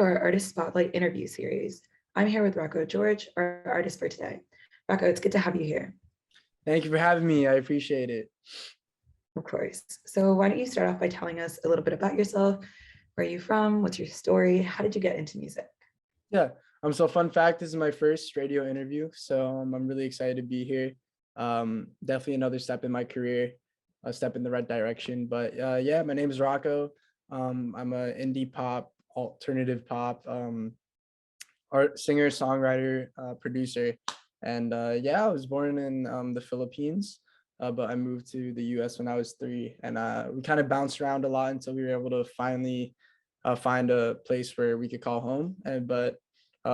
to our Artist Spotlight interview series. I'm here with Rocco George, our artist for today. Rocco, it's good to have you here. Thank you for having me. I appreciate it. Of course. So why don't you start off by telling us a little bit about yourself? Where are you from? What's your story? How did you get into music? Yeah. So fun fact, this is my first radio interview. So I'm really excited to be here. Definitely another step in my career, a step in the right direction. But yeah, my name is Rocco. I'm a indie pop, alternative pop, art singer, songwriter, producer. And yeah, I was born in the Philippines, but I moved to the US when I was 3. And we kind of bounced around a lot until we were able to finally find a place where we could call home. But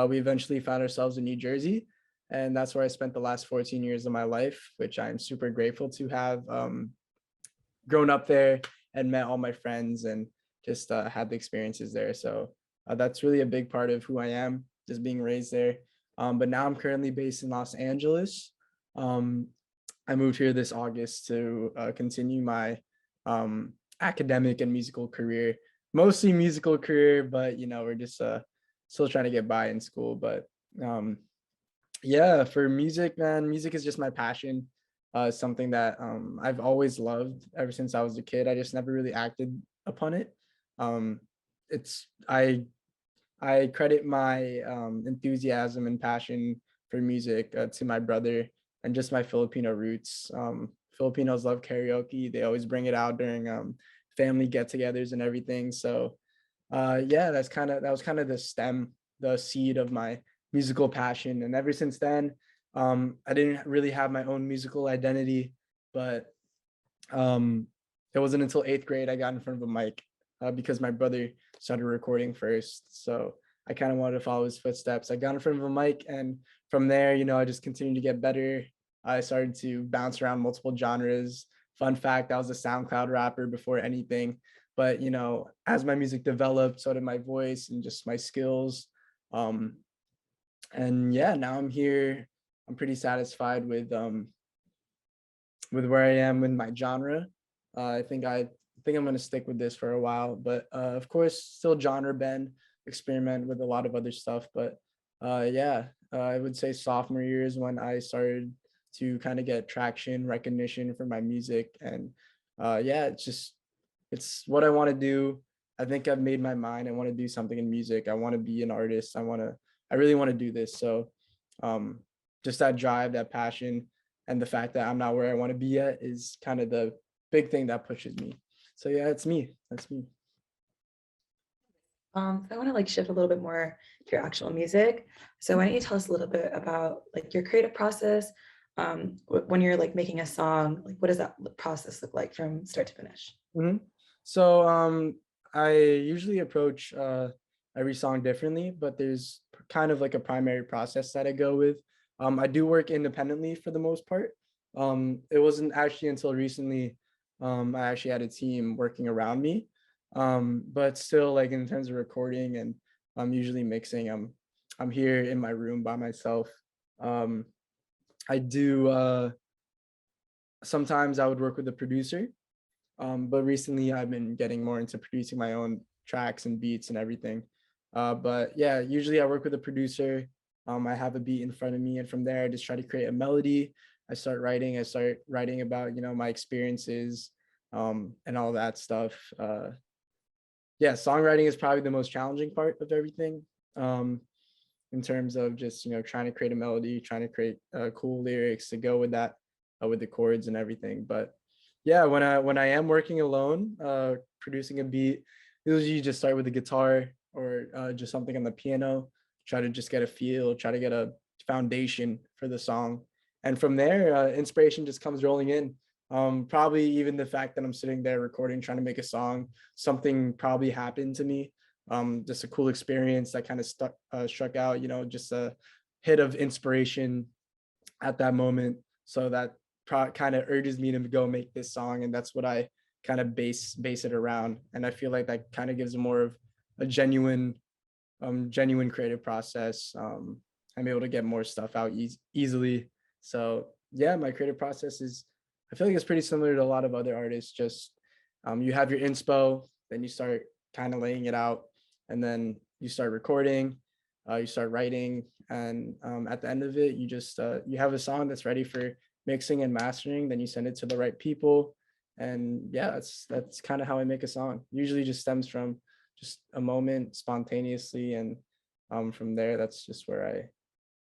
we eventually found ourselves in New Jersey. And that's where I spent the last 14 years of my life, which I'm super grateful to have grown up there and met all my friends and just had the experiences there. So that's really a big part of who I am, just being raised there. But now I'm currently based in Los Angeles. I moved here this August to continue my academic and musical career, mostly musical career, but we're just still trying to get by in school. But yeah, for music, man, music is just my passion. Something that I've always loved ever since I was a kid. I just never really acted upon it. It's I credit my enthusiasm and passion for music to my brother and just my Filipino roots. Filipinos love karaoke. They always bring it out during family get-togethers and everything. So yeah, that was kind of the seed of my musical passion. And ever since then, I didn't really have my own musical identity, but it wasn't until 8th grade I got in front of a mic because my brother started recording first. So I kind of wanted to follow his footsteps. I got in front of a mic, and from there, I just continued to get better. I started to bounce around multiple genres. Fun fact, I was a SoundCloud rapper before anything. But, as my music developed, so did my voice and just my skills. And yeah, now I'm here. I'm pretty satisfied with where I am in my genre. I think I'm going to stick with this for a while, but of course, still genre bend, experiment with a lot of other stuff. But yeah, I would say sophomore year is when I started to kind of get traction, recognition for my music, and yeah, it's what I want to do. I think I've made my mind. I want to do something in music. I want to be an artist. I really want to do this. So just that drive, that passion, and the fact that I'm not where I want to be yet is kind of the big thing that pushes me. So yeah, it's me. That's me. So I want to shift a little bit more to your actual music. So why don't you tell us a little bit about your creative process when you're making a song? What does that process look like from start to finish? Mm-hmm. So I usually approach every song differently, but there's kind of a primary process that I go with. I do work independently for the most part. It wasn't actually until recently I actually had a team working around me. But still, in terms of recording and usually mixing, I'm here in my room by myself. I do sometimes I would work with a producer, but recently I've been getting more into producing my own tracks and beats and everything. But yeah, usually I work with a producer. I have a beat in front of me, and from there I just try to create a melody. I start writing about my experiences and all that stuff. Yeah, songwriting is probably the most challenging part of everything, in terms of just trying to create a melody, trying to create cool lyrics to go with that, with the chords and everything. But yeah, when I am working alone, producing a beat, usually just start with the guitar or just something on the piano, try to just get a feel, try to get a foundation for the song, and from there inspiration just comes rolling in. Probably even the fact that I'm sitting there recording, trying to make a song, something probably happened to me, just a cool experience that kind of struck out, just a hit of inspiration at that moment. So that kind of urges me to go make this song, and that's what I kind of base it around. And I feel like that kind of gives more of a genuine creative process. I'm able to get more stuff out easily. So yeah, my creative process I feel like it's pretty similar to a lot of other artists. Just you have your inspo, then you start kind of laying it out, and then you start recording, you start writing, and at the end of it, you just you have a song that's ready for mixing and mastering. Then you send it to the right people, and yeah, that's kind of how I make a song. Usually, just stems from just a moment spontaneously, and from there, that's where I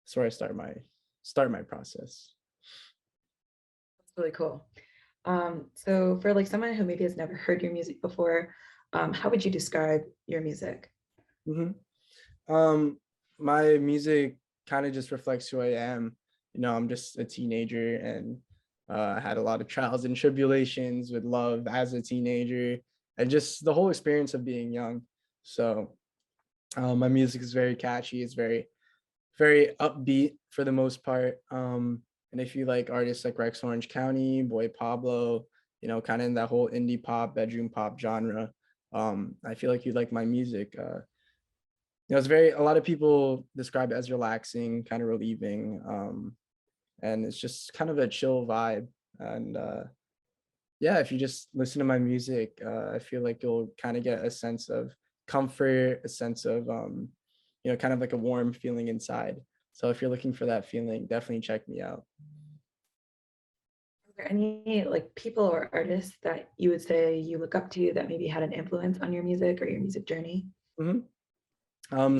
start my process. That's really cool. So for like someone who maybe has never heard your music before, how would you describe your music? Mhm. Um, my music kind of just reflects who I am. You know, I'm just a teenager, and I had a lot of trials and tribulations with love as a teenager, and just the whole experience of being young. So my music is very catchy. It's very upbeat for the most part. And if you like artists like Rex Orange County, Boy Pablo, you know, kind of in that whole indie pop, bedroom pop genre, I feel like you like my music. You know, it's very, a lot of people describe it as relaxing, kind of relieving, and it's just kind of a chill vibe. And yeah, if you just listen to my music, I feel like you'll kind of get a sense of comfort, a sense of you know, kind of like a warm feeling inside. So if you're looking for that feeling, definitely check me out. Are there any like people or artists that you would say you look up to that maybe had an influence on your music or your music journey? Mhm.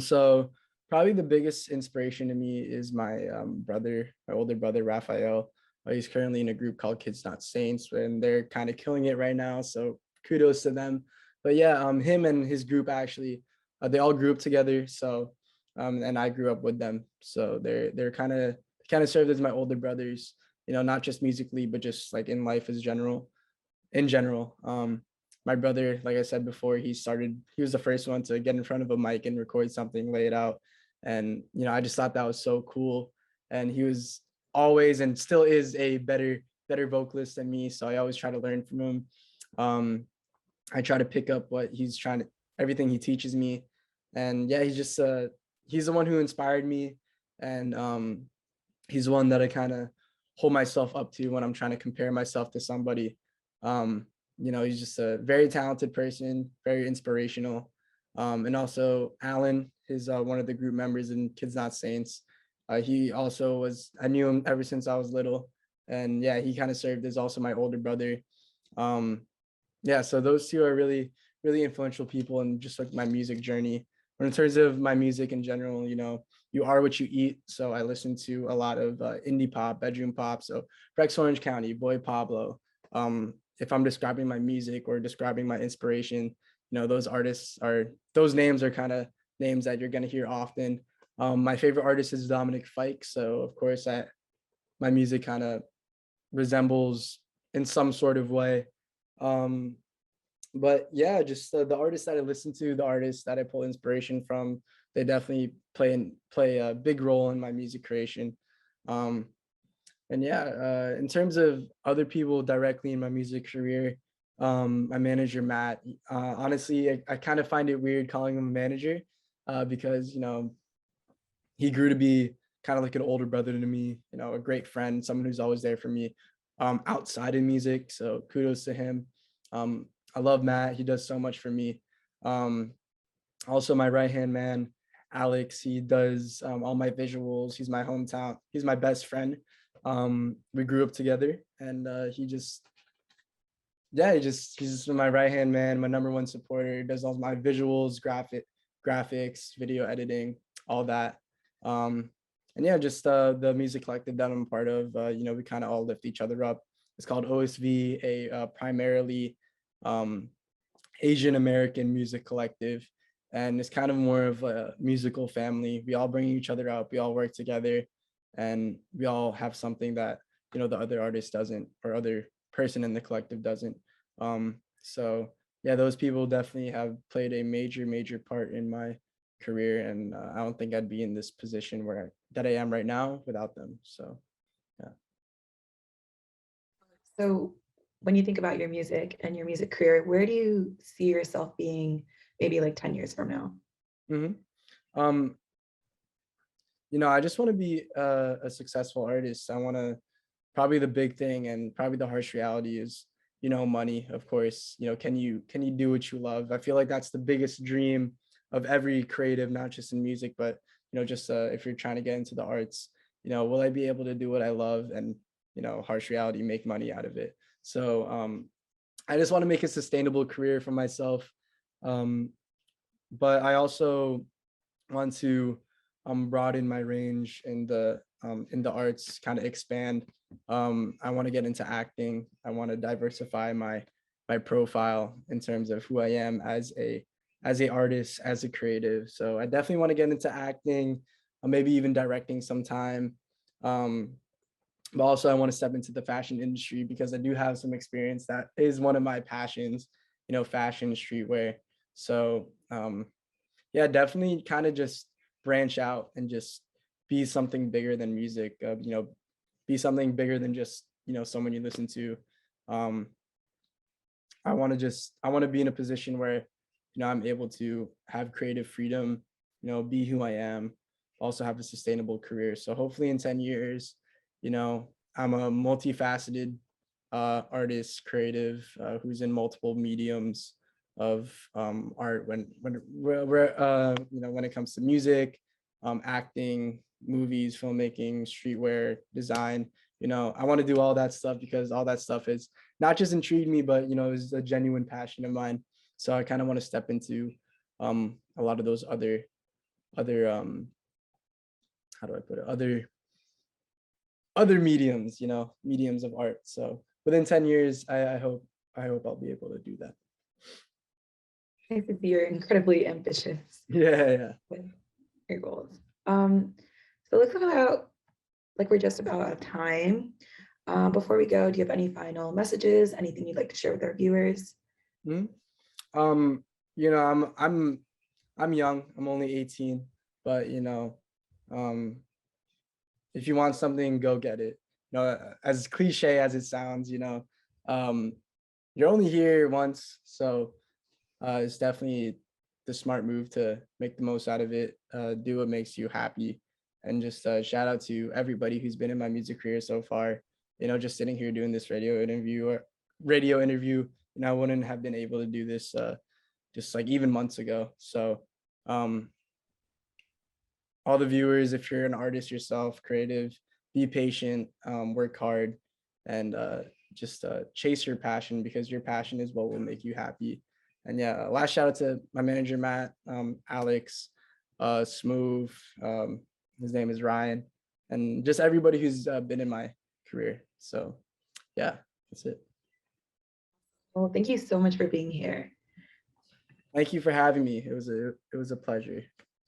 So probably the biggest inspiration to me is my brother, my older brother Raphael. He's currently in a group called Kids Not Saints, and they're kind of killing it right now. So kudos to them. But yeah, him and his group actually, they all grew up together. So, and I grew up with them. So they're kind of served as my older brothers. You know, not just musically, but just like in life as general in general. My brother, like I said before, he was the first one to get in front of a mic and record something, lay it out. And, you know, I just thought that was so cool. And he was always and still is a better vocalist than me. So I always try to learn from him. Um, I try to pick up everything he teaches me. And yeah, he's the one who inspired me. And he's one that I kind of hold myself up to when I'm trying to compare myself to somebody. Um, you know, he's just a very talented person, very inspirational. And also Alan is one of the group members in Kids Not Saints. He also I knew him ever since I was little. And yeah, he kind of served as also my older brother. Um, yeah, so those two are really influential people in just like my music journey. But in terms of my music in general, you know, you are what you eat. So I listen to a lot of indie pop, bedroom pop. So Rex Orange County, Boy Pablo. If I'm describing my music or describing my inspiration, you know, those names are kind of names that you're gonna hear often. My favorite artist is Dominic Fike. So of course my music kind of resembles in some sort of way. Um, but yeah, just the artists that I listen to, the artists that I pull inspiration from, they definitely play a big role in my music creation. Um, and yeah, in terms of other people directly in my music career, my manager Matt. Honestly, I kind of find it weird calling him a manager because you know he grew to be kind of like an older brother to me. You know, a great friend, someone who's always there for me outside of music. So kudos to him. Um, I love Matt. He does so much for me. Um, Also, my right hand man, Alex. He does all my visuals. He's my hometown. He's my best friend. We grew up together, and he's just my right hand man, my number one supporter. He does all my visuals, graphics, video editing, all that. Um, and yeah, just the music collective that I'm a part of. You know, we kind of all lift each other up. It's called OSV, a primarily um, Asian American music collective, and it's kind of more of a musical family. We all bring each other up. We all work together, and we all have something that you know the other artist doesn't, or other person in the collective doesn't. So yeah, those people definitely have played a major part in my career, and I don't think I'd be in this position that I am right now without them. So yeah. So when you think about your music and your music career, where do you see yourself being maybe like 10 years from now? hmm Um, you know, I just want to be a successful artist. I want to probably the big thing and probably the harsh reality is, you know, money, of course. You know, can you do what you love? I feel like that's the biggest dream of every creative, not just in music, but just if you're trying to get into the arts, will I be able to do what I love and harsh reality, make money out of it? So I just want to make a sustainable career for myself. Um, but I also want to broaden my range in the arts, kind of expand. I want to get into acting. I want to diversify my profile in terms of who I am as a artist, as a creative. So I definitely want to get into acting, maybe even directing sometime. Um, but also I want to step into the fashion industry because I do have some experience. That is one of my passions, fashion, streetwear. So yeah, definitely kind of just branch out and just be something bigger than music. Be something bigger than just someone you listen to. Um, I want to be in a position where I'm able to have creative freedom, be who I am, also have a sustainable career. So hopefully in 10 years, I'm a multifaceted artist, creative, who's in multiple mediums of art when it comes to music, acting, movies, filmmaking, streetwear, design. I want to do all that stuff because all that stuff is not just intrigued me, but is a genuine passion of mine. So I kind of want to step into a lot of those other how do I put it, other mediums, mediums of art. So within 10 years, I hope I'll be able to do that. I think you're incredibly ambitious Yeah. with your goals. So let's talk about, like, we're just about out of time. Before we go, do you have any final messages, anything you'd like to share with our viewers? Mhm. Um, I'm young. I'm only 18, but um, if you want something, go get it. As cliche as it sounds, um, you're only here once, so it's definitely the smart move to make the most out of it. Do what makes you happy, and just shout out to everybody who's been in my music career so far. Just sitting here doing this radio interview. I wouldn't have been able to do this just like even months ago. So um, all the viewers, if you're an artist yourself, creative, be patient, work hard, and just chase your passion because your passion is what will make you happy. And yeah, last shout out to my manager, Matt, Alex, Smooth, his name is Ryan, and just everybody who's been in my career. So yeah, that's it. Well, thank you so much for being here. Thank you for having me. It was a pleasure.